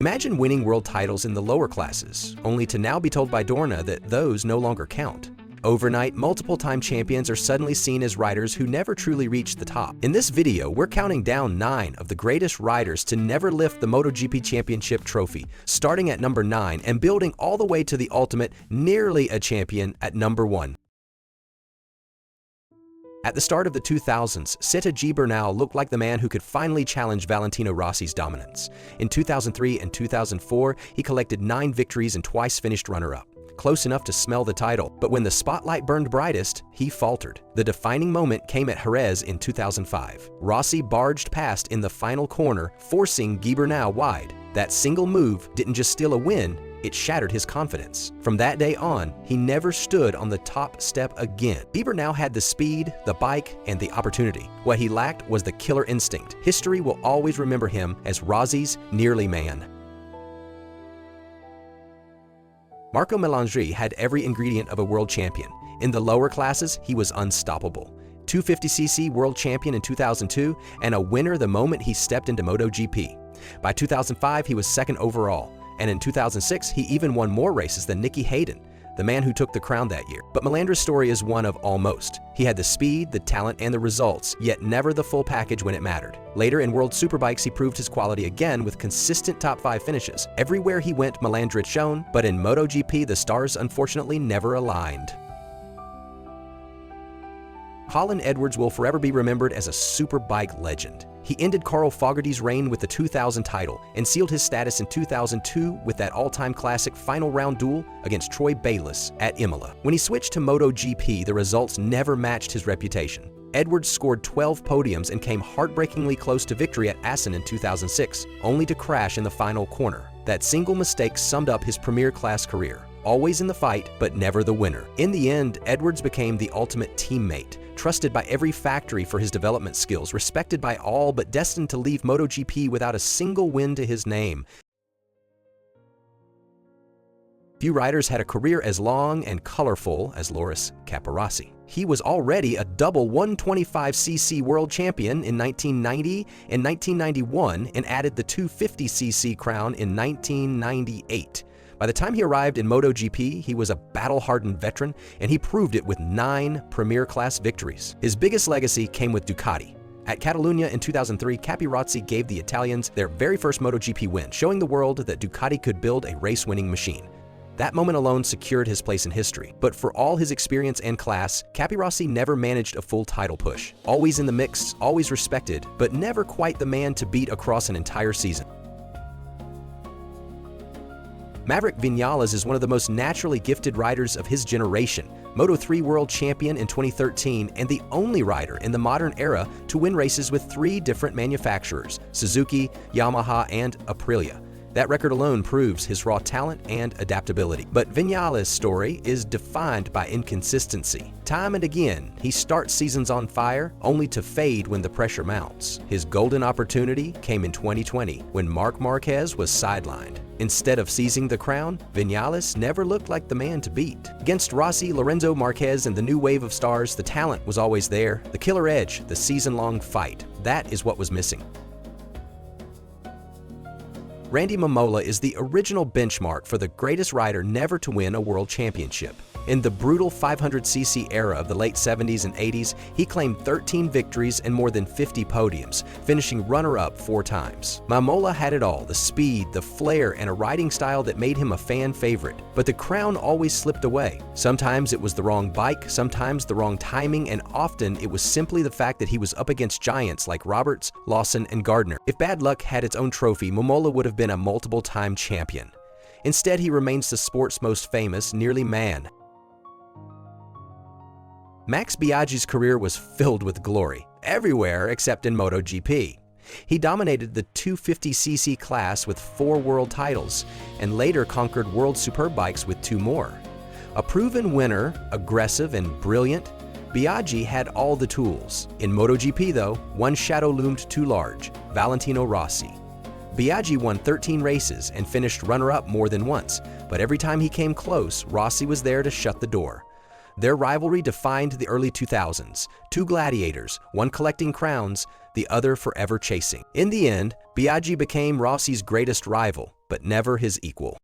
Imagine winning world titles in the lower classes, only to now be told by Dorna that those no longer count. Overnight, multiple-time champions are suddenly seen as riders who never truly reached the top. In this video, we're counting down 9 of the greatest riders to never lift the MotoGP championship trophy, starting at number 9 and building all the way to the ultimate, nearly a champion, at number 1. At the start of the 2000s, Seta Gibernau looked like the man who could finally challenge Valentino Rossi's dominance. In 2003 and 2004, he collected 9 victories and twice finished runner-up. Close enough to smell the title, but when the spotlight burned brightest, he faltered. The defining moment came at Jerez in 2005. Rossi barged past in the final corner, forcing Gibernau wide. That single move didn't just steal a win, it shattered his confidence. From that day on, he never stood on the top step again. Gibernau had the speed, the bike, and the opportunity. What he lacked was the killer instinct. History will always remember him as Rossi's nearly man. Marco Melandri had every ingredient of a world champion. In the lower classes, he was unstoppable. 250cc world champion in 2002 and a winner the moment he stepped into MotoGP. By 2005, he was second overall, and in 2006, he even won more races than Nicky Hayden, the man who took the crown that year. But Melandri's story is one of almost. He had the speed, the talent, and the results, yet never the full package when it mattered. Later in World Superbikes, he proved his quality again with consistent top 5 finishes. Everywhere he went, Melandri shone, but in MotoGP, the stars unfortunately never aligned. Colin Edwards will forever be remembered as a superbike legend. He ended Carl Fogarty's reign with the 2000 title and sealed his status in 2002 with that all-time classic final round duel against Troy Bayliss at Imola. When he switched to MotoGP, the results never matched his reputation. Edwards scored 12 podiums and came heartbreakingly close to victory at Assen in 2006, only to crash in the final corner. That single mistake summed up his premier-class career. Always in the fight, but never the winner. In the end, Edwards became the ultimate teammate, trusted by every factory for his development skills, respected by all, but destined to leave MotoGP without a single win to his name. Few riders had a career as long and colorful as Loris Capirossi. He was already a double 125cc world champion in 1990 and 1991 and added the 250cc crown in 1998. By the time he arrived in MotoGP, he was a battle-hardened veteran, and he proved it with 9 premier-class victories. His biggest legacy came with Ducati. At Catalunya in 2003, Capirossi gave the Italians their very first MotoGP win, showing the world that Ducati could build a race-winning machine. That moment alone secured his place in history. But for all his experience and class, Capirossi never managed a full title push. Always in the mix, always respected, but never quite the man to beat across an entire season. Maverick Vinales is one of the most naturally gifted riders of his generation, Moto3 world champion in 2013 and the only rider in the modern era to win races with 3 different manufacturers, Suzuki, Yamaha, and Aprilia. That record alone proves his raw talent and adaptability. But Vinales' story is defined by inconsistency. Time and again, he starts seasons on fire, only to fade when the pressure mounts. His golden opportunity came in 2020, when Marc Marquez was sidelined. Instead of seizing the crown, Vinales never looked like the man to beat. Against Rossi, Lorenzo, Marquez, and the new wave of stars, the talent was always there. The killer edge, the season-long fight, that is what was missing. Randy Mamola is the original benchmark for the greatest rider never to win a world championship. In the brutal 500cc era of the late 70s and 80s, he claimed 13 victories and more than 50 podiums, finishing runner-up 4 times. Mamola had it all, the speed, the flair, and a riding style that made him a fan favorite. But the crown always slipped away. Sometimes it was the wrong bike, sometimes the wrong timing, and often it was simply the fact that he was up against giants like Roberts, Lawson, and Gardner. If bad luck had its own trophy, Mamola would have been a multiple-time champion. Instead, he remains the sport's most famous nearly man. Max Biaggi's career was filled with glory, everywhere except in MotoGP. He dominated the 250cc class with 4 world titles, and later conquered World Superbikes with 2 more. A proven winner, aggressive and brilliant, Biaggi had all the tools. In MotoGP though, one shadow loomed too large: Valentino Rossi. Biaggi won 13 races and finished runner-up more than once, but every time he came close, Rossi was there to shut the door. Their rivalry defined the early 2000s. 2 gladiators, one collecting crowns, the other forever chasing. In the end, Biaggi became Rossi's greatest rival, but never his equal.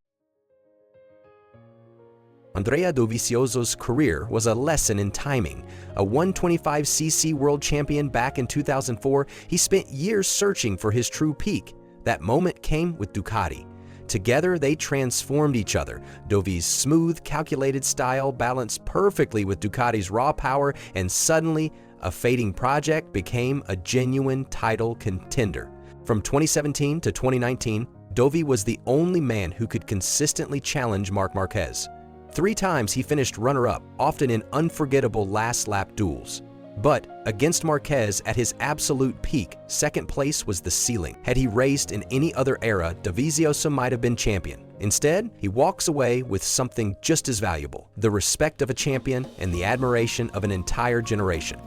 Andrea Dovizioso's career was a lesson in timing. A 125cc world champion back in 2004, he spent years searching for his true peak. That moment came with Ducati. Together, they transformed each other. Dovi's smooth, calculated style balanced perfectly with Ducati's raw power, and suddenly, a fading project became a genuine title contender. From 2017 to 2019, Dovi was the only man who could consistently challenge Marc Marquez. 3 times he finished runner-up, often in unforgettable last-lap duels. But against Marquez at his absolute peak, second place was the ceiling. Had he raced in any other era, Dovizioso might have been champion. Instead, he walks away with something just as valuable: the respect of a champion and the admiration of an entire generation.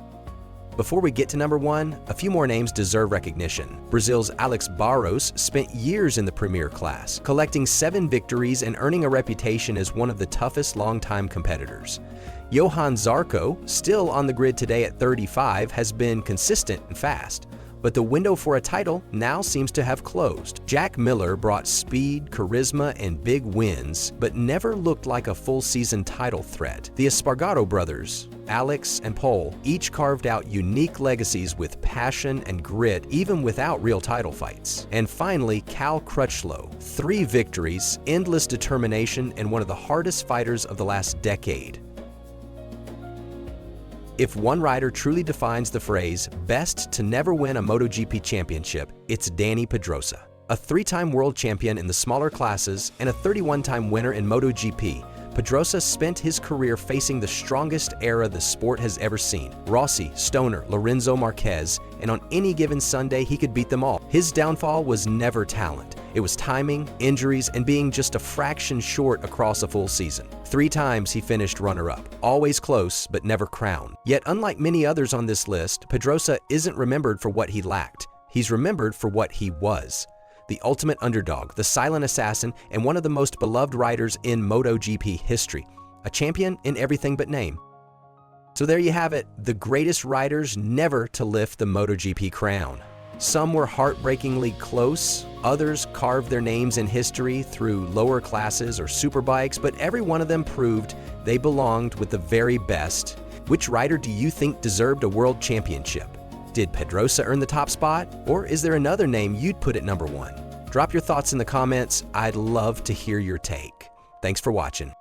Before we get to number 1, a few more names deserve recognition. Brazil's Alex Barros spent years in the Premier class, collecting 7 victories and earning a reputation as one of the toughest longtime competitors. Johan Zarco, still on the grid today at 35, has been consistent and fast, but the window for a title now seems to have closed. Jack Miller brought speed, charisma, and big wins, but never looked like a full-season title threat. The Espargaro brothers, Alex and Paul, each carved out unique legacies with passion and grit, even without real title fights. And finally, Cal Crutchlow, 3 victories, endless determination, and one of the hardest fighters of the last decade. If one rider truly defines the phrase, best to never win a MotoGP championship, it's Dani Pedrosa. A 3-time world champion in the smaller classes and a 31-time winner in MotoGP, Pedrosa spent his career facing the strongest era the sport has ever seen: Rossi, Stoner, Lorenzo, Marquez, and on any given Sunday he could beat them all. His downfall was never talent. It was timing, injuries, and being just a fraction short across a full season. 3 times he finished runner-up, always close but never crowned. Yet unlike many others on this list, Pedrosa isn't remembered for what he lacked. He's remembered for what he was: the ultimate underdog, the silent assassin, and one of the most beloved riders in MotoGP history. A champion in everything but name. So there you have it, the greatest riders never to lift the MotoGP crown. Some were heartbreakingly close, others carved their names in history through lower classes or superbikes, but every one of them proved they belonged with the very best. Which rider do you think deserved a world championship? Did Pedrosa earn the top spot, or is there another name you'd put at number 1? Drop your thoughts in the comments. I'd love to hear your take. Thanks for watching.